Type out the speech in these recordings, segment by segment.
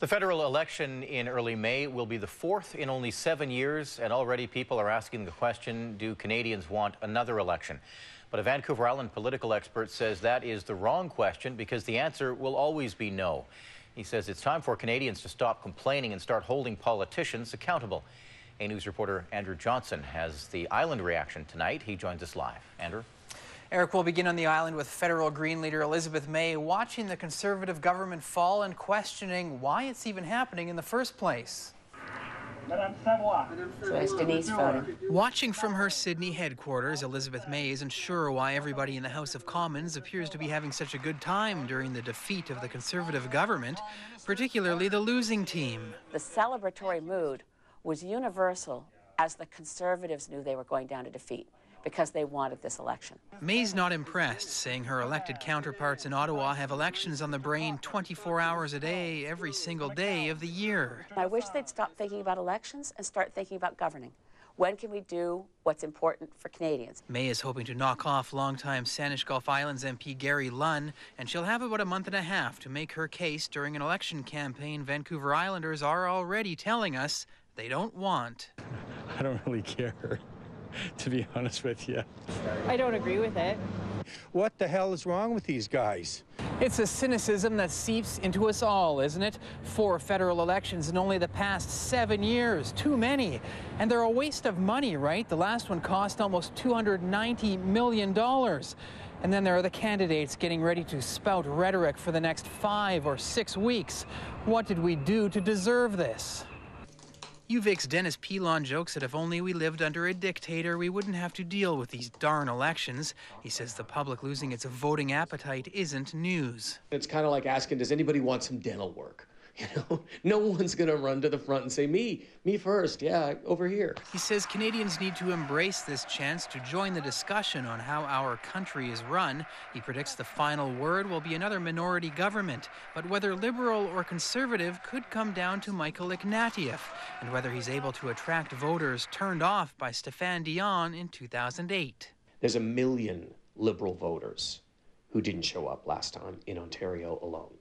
The federal election in early May will be the fourth in only 7 years, and already people are asking the question, do Canadians want another election? But a Vancouver Island political expert says that is the wrong question because the answer will always be no. He says it's time for Canadians to stop complaining and start holding politicians accountable. A News reporter Andrew Johnson has the Island reaction tonight. He joins us live. Andrew? Eric, will begin on the island with federal Green leader Elizabeth May watching the Conservative government fall and questioning why it's even happening in the first place. Watching from her Sidney headquarters, Elizabeth May isn't sure why everybody in the House of Commons appears to be having such a good time during the defeat of the Conservative government, particularly the losing team. The celebratory mood was universal as the Conservatives knew they were going down to defeat, because they wanted this election. May's not impressed, saying her elected counterparts in Ottawa have elections on the brain 24 hours a day, every single day of the year. I wish they'd stop thinking about elections and start thinking about governing. When can we do what's important for Canadians? May is hoping to knock off longtime Saanich-Gulf Islands MP Gary Lunn, and she'll have about a month and a half to make her case during an election campaign Vancouver Islanders are already telling us they don't want. I don't really care, to be honest with you. I don't agree with it. What the hell is wrong with these guys? It's a cynicism that seeps into us all, isn't it? 4 federal elections in only the past 7 years. Too many. And they're a waste of money, right? The last one cost almost $290 million. And then there are the candidates getting ready to spout rhetoric for the next 5 or 6 weeks. What did we do to deserve this? UVic's Dennis Pilon jokes that if only we lived under a dictator, we wouldn't have to deal with these darn elections. He says the public losing its voting appetite isn't news. It's kind of like asking, does anybody want some dental work? You know, no one's going to run to the front and say, me first, yeah, over here. He says Canadians need to embrace this chance to join the discussion on how our country is run. He predicts the final word will be another minority government, but whether Liberal or Conservative could come down to Michael Ignatieff and whether he's able to attract voters turned off by Stéphane Dion in 2008. There's 1 million Liberal voters who didn't show up last time in Ontario alone.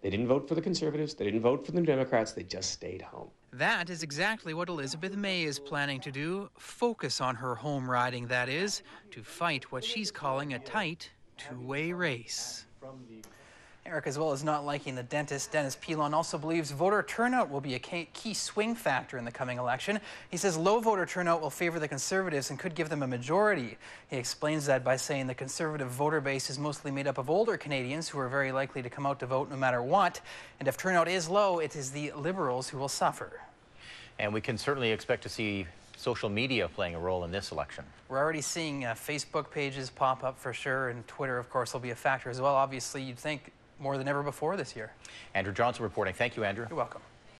They didn't vote for the Conservatives, they didn't vote for the Democrats, they just stayed home. That is exactly what Elizabeth May is planning to do, focus on her home riding, that is, to fight what she's calling a tight two-way race. Eric, as well as not liking the dentist, Dennis Pilon also believes voter turnout will be a key swing factor in the coming election. He says low voter turnout will favor the Conservatives and could give them a majority. He explains that by saying the Conservative voter base is mostly made up of older Canadians who are very likely to come out to vote no matter what. And if turnout is low, it is the Liberals who will suffer. And we can certainly expect to see social media playing a role in this election. We're already seeing Facebook pages pop up for sure, and Twitter, of course, will be a factor as well. Obviously, you'd think more than ever before this year. Andrew Johnson reporting. Thank you, Andrew. You're welcome.